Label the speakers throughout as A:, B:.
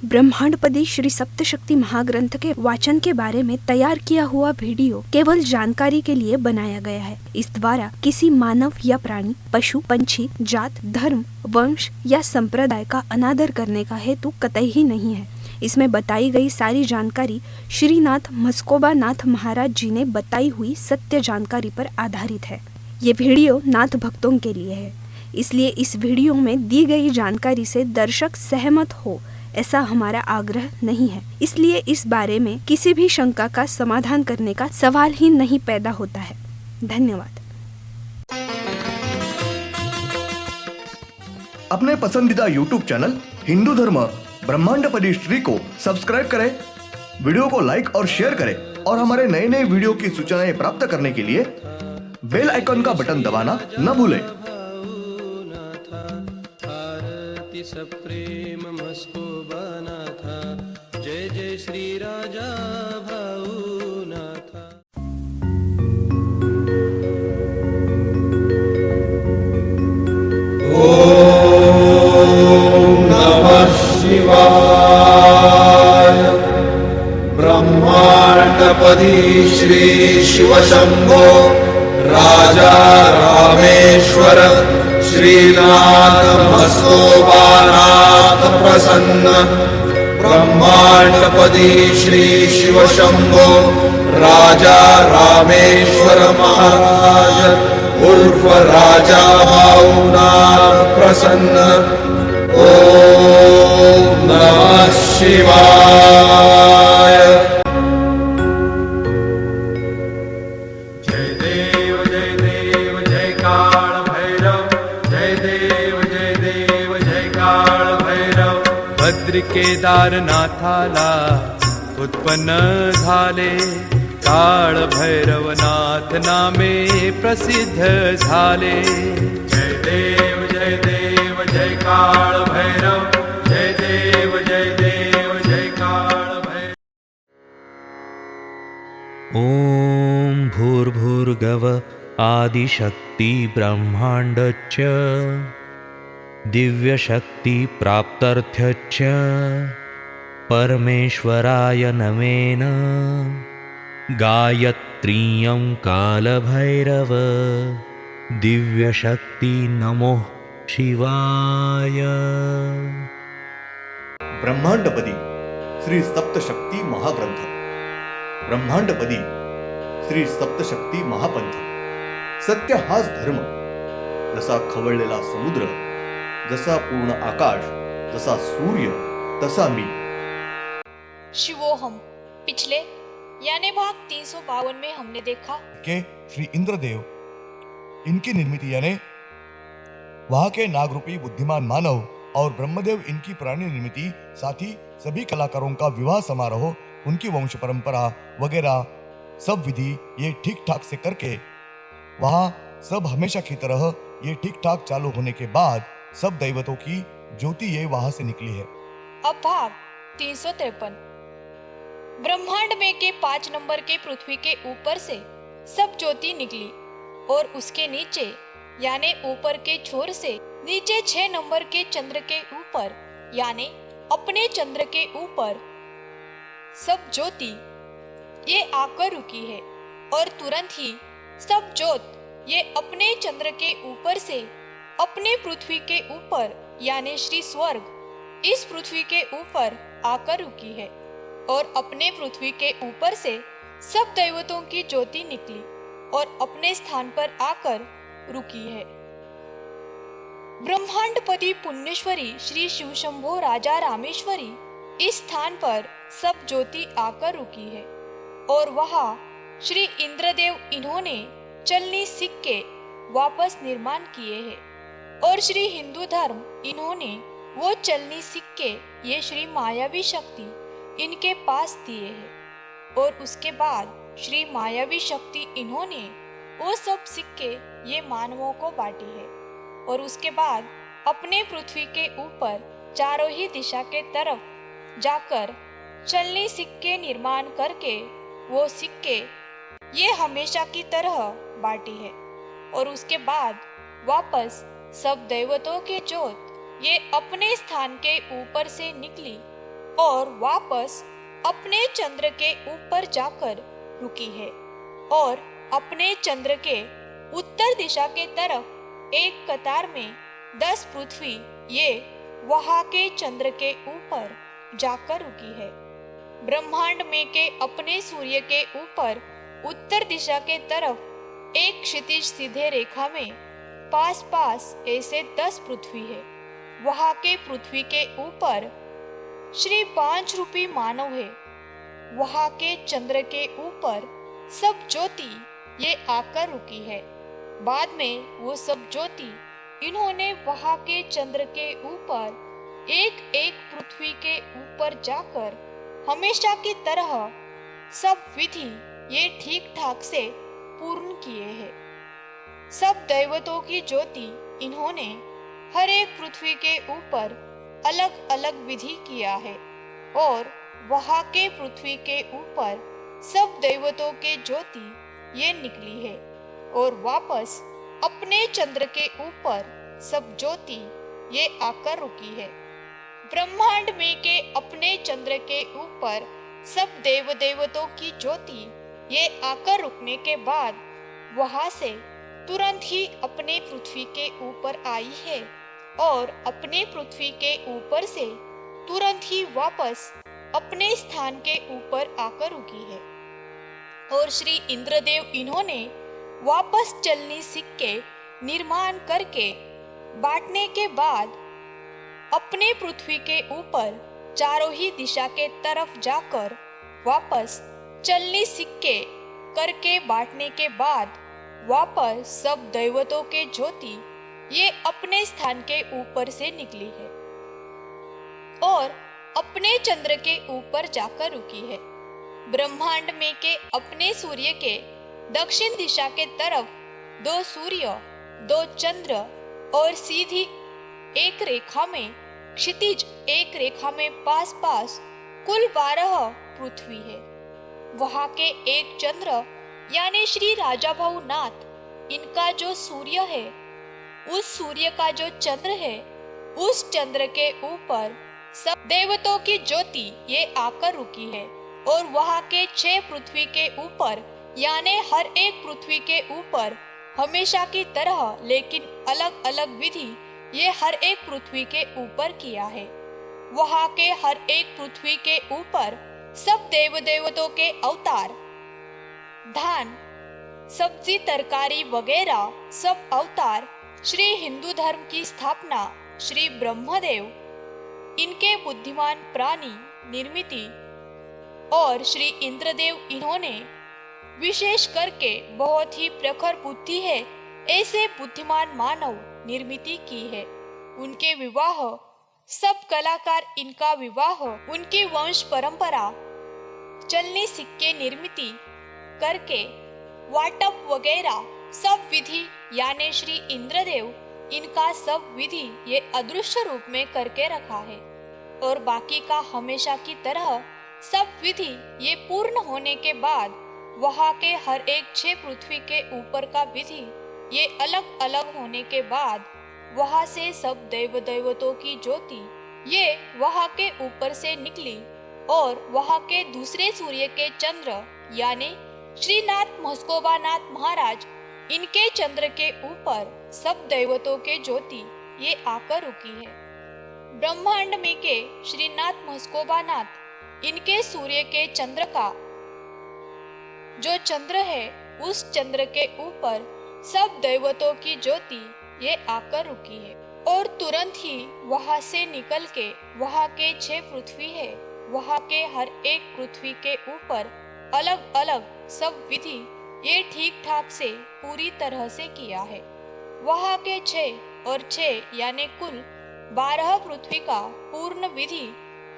A: ब्रह्मांडपदी श्री सप्तशक्ति महाग्रंथ के वाचन के बारे में तैयार किया हुआ वीडियो केवल जानकारी के लिए बनाया गया है। इस द्वारा किसी मानव या प्राणी, पशु, पंछी, जात, धर्म, वंश या संप्रदाय का अनादर करने का हेतु कतई ही नहीं है। इसमें बताई गई सारी जानकारी श्रीनाथ मस्कोबा नाथ महाराज जी ने बताई हुई सत्य जानकारी पर आधारित है। ये वीडियो नाथ भक्तों के लिए है, इसलिए इस वीडियो में दी गई जानकारी से दर्शक सहमत हो ऐसा हमारा आग्रह नहीं है। इसलिए इस बारे में किसी भी शंका का समाधान करने का सवाल ही नहीं पैदा होता है। धन्यवाद।
B: अपने पसंदीदा YouTube चैनल हिंदू धर्म ब्रह्मांडपदी श्री को सब्सक्राइब करें, वीडियो को लाइक और शेयर करें और हमारे नए नए वीडियो की सूचनाएं प्राप्त करने के लिए बेल आइकन का बटन दबाना न भूलें।
C: प्रेम मस्कोबा नाथा, जय जय श्री राजा भाऊ नाथा।
D: ओम नमः शिवाय। ब्रह्मांडपदी श्री शिव शंभो राजा रामेश्वर श्रीनाथ मस्कोबानाथ प्रसन्न। ब्रह्मांडपदी श्री शिव शंभो राजा रामेश्वर महाराज उर्फ राजा भाऊनाथ प्रसन्न। ओम नमः शिवाय। जय देव जय देव जय काल भैरव, जय देव जय काल भैरव।
C: भद्र केदारनाथाला उत्पन्न झाले, काळ भैरवनाथ नामे प्रसिद्ध झाले।
D: जय देव जय काल भैरव, जय देव जय काल भैरव।
E: ओम भूर्भुर्गव आदिशक्ति ब्रह्मांडच्च दिव्यशक्ति प्राप्त्यर्थ्यच्च परमेश्वराय नमेन। गायत्रीयं कालभैरव दिव्यशक्ति नमो शिवाय।
B: ब्रह्मांडपदी श्री सप्तशक्ती महाग्रंथ, ब्रह्मांडपदी श्री सप्तशक्ती महापंथ। सत्य हाच धर्म, जसा खवळलेला समुद्र, जसा पूर्ण आकाश, जसा सूर्य, तसा मी।
F: शिवोहम। पिछले यानी भाग 352 में हमने देखा
G: कि श्री इंद्रदेव, इनकी निर्मिति यानी वहां के नागरूपी बुद्धिमान मानव और ब्रह्मदेव इनकी पुरानी निर्मिति, साथ ही सभी कलाकारों का विवाह समारोह, उनकी वंश परंपरा वगैरह सब विधि ये ठीक ठाक से करके वहां सब हमेशा की तरह ये ठीक ठाक चालू होने के बाद सब दैवतों की ज्योति ये वहां से निकली है।
F: अब भाग 353। ब्रह्मांड में के 5 नंबर के पृथ्वी के ऊपर से सब ज्योति निकली और उसके नीचे यानी ऊपर के छोर से नीचे 6 नंबर के चंद्र के ऊपर यानी अपने चंद्र के ऊपर सब ज्योति ये आकर रुकी है और तुरंत ही सब ज्योत ये अपने चंद्र के ऊपर से अपने पृथ्वी के ऊपर यानी श्री स्वर्ग इस पृथ्वी के ऊपर आकर रुकी है और अपने पृथ्वी के ऊपर से सब दैवतों की ज्योति निकली और अपने स्थान पर आकर रुकी है। ब्रह्मांडपति पुण्येश्वरी श्री शिवशंभो राजा रामेश्वरी इस स्थान पर सब ज्योति आकर रुकी है और वहां श्री इंद्रदेव इन्होंने चलनी सिक्के वापस निर्माण किए हैं और श्री हिंदू धर्म इन्होंने वो चलनी सिक्के ये श्री मायावी शक्ति इनके पास दिए हैं और उसके बाद श्री मायावी शक्ति इन्होंने वो सब सिक्के ये मानवों को बांटे हैं और उसके बाद अपने पृथ्वी के ऊपर चारों ही दिशा के तरफ जाकर चलनी सिक्के निर्माण करके वो सिक्के ये हमेशा की तरह बांटी है और उसके बाद वापस सब दैवतों के ज्योत ये अपने स्थान के ऊपर से निकली और वापस अपने चंद्र के ऊपर जाकर रुकी है और अपने चंद्र के उत्तर दिशा के तरफ एक कतार में 10 पृथ्वी ये वहां के चंद्र के ऊपर जाकर रुकी है। ब्रह्मांड में के अपने सूर्य के ऊपर उत्तर दिशा के तरफ एक क्षितिज सीधे रेखा में पास पास ऐसे 10 पृथ्वी है। वहां के पृथ्वी के ऊपर श्री 5 रूपी मानव है। वहां के चंद्र के ऊपर सब ज्योति ये आकर रुकी है। बाद में वो सब ज्योति इन्होंने वहां के चंद्र के ऊपर एक एक पृथ्वी के ऊपर जाकर हमेशा की तरह सब विधि ये ठीक ठाक से पूर्ण किए हैं। सब दैवतों की ज्योति इन्होंने हर एक पृथ्वी के ऊपर अलग अलग विधि किया है और वहां के पृथ्वी के ऊपर सब दैवतों के ज्योति ये निकली है और वापस अपने चंद्र के ऊपर सब ज्योति ये आकर रुकी है। ब्रह्मांड में के अपने चंद्र के ऊपर सब देव देवतों की ज्योति ये आकर रुकने के बाद वहां से तुरंत ही अपने पृथ्वी के ऊपर आई है और अपने पृथ्वी के ऊपर से तुरंत ही वापस अपने स्थान के ऊपर आकर रुकी है। और श्री इंद्रदेव इन्होंने वापस चलनी सिक्के निर्माण करके बांटने के बाद अपने पृथ्वी के ऊपर चारों ही दिशा के तरफ जाकर वापस चलनी सिक्के करके बांटने के बाद वापस सब दैवतों के ज्योति ये अपने स्थान के ऊपर से निकली है और अपने चंद्र के ऊपर जाकर रुकी है। ब्रह्मांड में के अपने सूर्य के दक्षिण दिशा के तरफ 2 सूर्य 2 चंद्र और सीधी एक रेखा में क्षितिज एक रेखा में पास पास कुल 12 पृथ्वी है। वहां के एक चंद्र यानी श्री राजा भाऊनाथ इनका जो सूर्य है उस सूर्य का जो चंद्र है उस चंद्र के ऊपर सब देवताओं की ज्योति ये आकर रुकी है और वहां के 6 पृथ्वी के ऊपर यानी हर एक पृथ्वी के ऊपर हमेशा की तरह लेकिन अलग अलग विधि ये हर एक पृथ्वी के ऊपर किया है। वहां के हर एक पृथ्वी के ऊपर सब देव देवताओं के अवतार धान सब्जी तरकारी वगैरह सब अवतार श्री हिंदू धर्म की स्थापना श्री ब्रह्मदेव इनके बुद्धिमान प्राणी निर्मिति और श्री इंद्रदेव इन्होंने विशेष करके बहुत ही प्रखर बुद्धि है ऐसे बुद्धिमान मानव निर्मिति की है। उनके विवाह सब कलाकार इनका विवाह उनकी वंश परंपरा चलनी सिक्के निर्मिति करके वाटप वगैरह सब विधि यानी श्री इंद्रदेव इनका सब विधि ये अदृश्य रूप में करके रखा है और बाकी का हमेशा की तरह सब विधि ये पूर्ण होने के बाद वहां के हर एक 6 पृथ्वी के ऊपर का विधि ये अलग अलग होने के बाद वहां से सब देव देवताओं की ज्योति ये वहां के ऊपर से निकली और वहां के दूसरे सूर्य के चंद्र यानी श्रीनाथ मस्कोबानाथ महाराज इनके चंद्र के ऊपर सब देवताओं के ज्योति ये आकर रुकी है। ब्रह्मांड में के श्रीनाथ मस्कोबानाथ इनके सूर्य के चंद्र का जो चंद्र है उस चंद्र के ऊपर सब देवताओं की ज्योति ये आकर रुकी है और तुरंत ही वहां से निकल के वहां के 6 पृथ्वी है। वहां के हर एक पृथ्वी के ऊपर अलग अलग सब विधि ये ठीक ठाक से पूरी तरह से किया है। वहां के 6 और 6 यानी कुल 12 पृथ्वी का पूर्ण विधि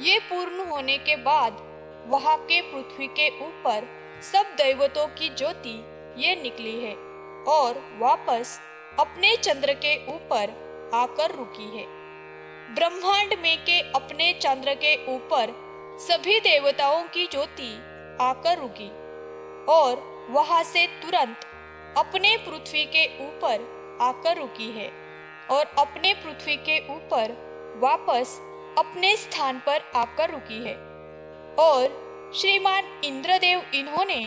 F: ये पूर्ण होने के बाद वहां के पृथ्वी के ऊपर सब दैवतों की ज्योति ये निकली है और वापस अपने चंद्र के ऊपर आकर रुकी है। ब्रह्मांड में के अपने चंद्र के ऊपर सभी देवताओं की ज्योति आकर रुकी और वहां से तुरंत अपने पृथ्वी के ऊपर आकर रुकी है और अपने पृथ्वी के ऊपर वापस अपने स्थान पर आकर रुकी है और श्रीमान इंद्रदेव इन्होंने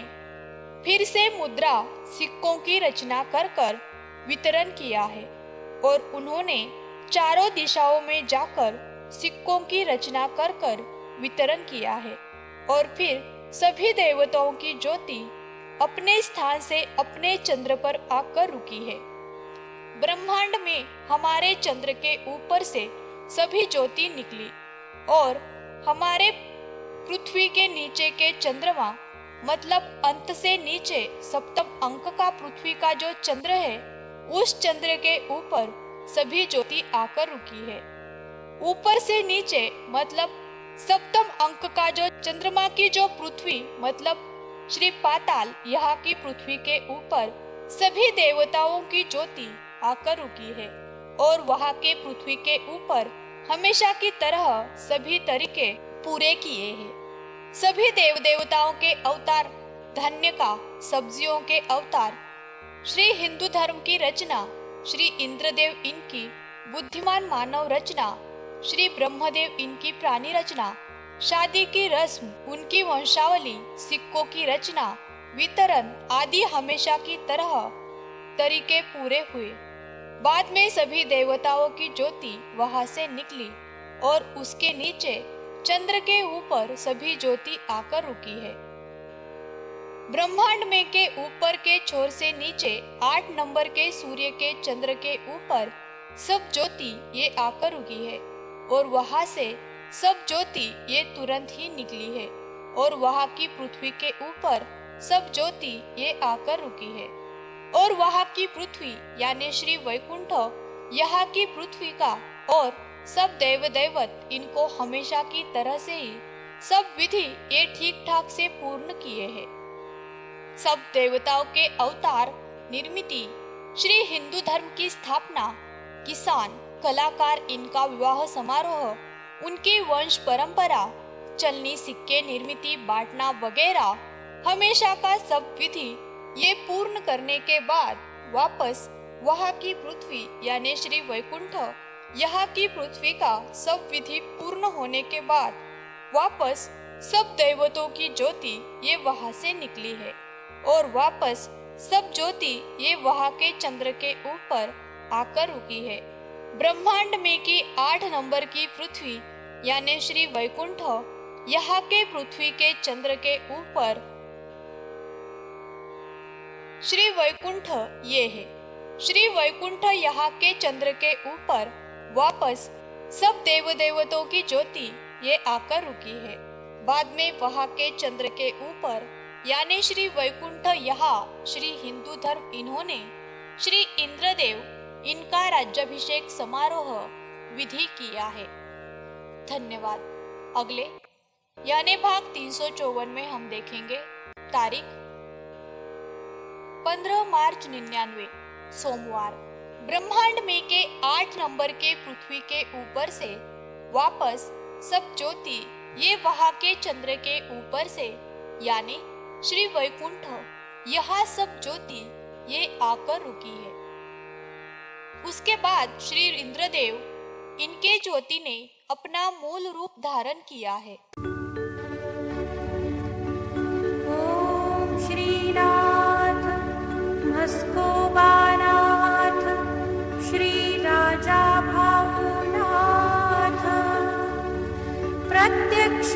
F: फिर से मुद्रा सिक्कों की रचना कर कर वितरण किया है और उन्होंने चारों दिशाओं में जाकर सिक्कों की रचना कर कर वितरण किया है और फिर सभी देवताओं की ज्योति अपने स्थान से अपने चंद्र पर आकर रुकी है। ब्रह्मांड में हमारे चंद्र के ऊपर से सभी ज्योति निकली और हमारे पृथ्वी के नीचे के चंद्रमा मतलब अंत से नीचे सप्तम अंक का पृथ्वी का जो चंद्र है उस चंद्र के ऊपर सभी ज्योति आकर रुकी है। ऊपर से नीचे मतलब सप्तम अंक का जो चंद्रमा की जो पृथ्वी मतलब श्री पाताल यहाँ की पृथ्वी के ऊपर सभी देवताओं की ज्योति आकर रुकी है और वहाँ के पृथ्वी के ऊपर हमेशा की तरह सभी तरीके पूरे किए हैं। सभी देव देवताओं के अवतार, धन्य का सब्जियों के अवतार, श्री हिंदू धर्म की रचना, श्री इंद्रदेव इनकी बुद्धिमान मानव रचना, श्री ब्रह्मदेव इनकी प्राणी रचना, शादी की रस्म, उनकी वंशावली, सिक्कों की रचना, वितरण आदि हमेशा की तरह तरीके पूरे हुए। बाद में सभी देवताओं की ज्योति वहां से निकली और उसके नीचे चंद्र के ऊपर सभी ज्योति आकर रुकी है। ब्रह्मांड में के ऊपर के छोर से नीचे 8 नंबर के सूर्य के चंद्र के ऊपर सब ज्योति ये आकर रुकी है और वहां से सब ज्योति ये तुरंत ही निकली है और वहां की पृथ्वी के ऊपर सब ज्योति ये आकर रुकी है और वहां की पृथ्वी यानी श्री वैकुंठ यहाँ की पृथ्वी का और सब देव देवत इनको हमेशा की तरह से ही सब विधि ये ठीक ठाक से पूर्ण किए हैं। सब देवताओं के अवतार, निर्मिति, श्री हिंदू धर्म की स्थापना, किसान, कलाकार इनका विवाह समारोह, उनकी वंश परंपरा, चलनी सिक्के निर्मिति बांटना वगैरह हमेशा का सब विधि ये पूर्ण करने के बाद वापस वहाँ की पृथ्वी यानी श्री वैकुंठ यहाँ की पृथ्वी का सब विधि पूर्ण होने के बाद वापस सब देवताओं की ज्योति ये वहाँ से निकली है और वापस सब ज्योति ये वहाँ के चंद्र के ऊपर आकर रुकी है। ब्रह्मांड में की 8 नंबर की पृथ्वी यानी श्री वैकुंठ यहाँ के पृथ्वी के चंद्र के ऊपर श्री वैकुंठ ये है। श्री वैकुंठ यहाँ के चंद्र के ऊपर वापस सब देव देवताओं की ज्योति ये आकर रुकी है। बाद में वहाँ के चंद्र के ऊपर यानी श्री वैकुंठ यहाँ श्री हिंदू धर्म इन्होंने श्री इंद्रदेव इनका राज्याभिषेक समारोह विधि किया है। धन्यवाद। अगले यानी भाग 354 में हम देखेंगे तारीख 15 मार्च 99 सोमवार। ब्रह्मांड में के 8 नंबर के पृथ्वी के ऊपर से वापस सब ज्योति ये वहाँ के चंद्र के ऊपर से यानी श्री वैकुंठ यहाँ सब ज्योति ये आकर रुकी है। उसके बाद श्री इंद्रदेव इनके ज्योति ने अपना मूल रूप धारण किया है।
H: ओम श्रीनाथ मस्कोबानाथ श्री राजा भावनाथ प्रत्यक्ष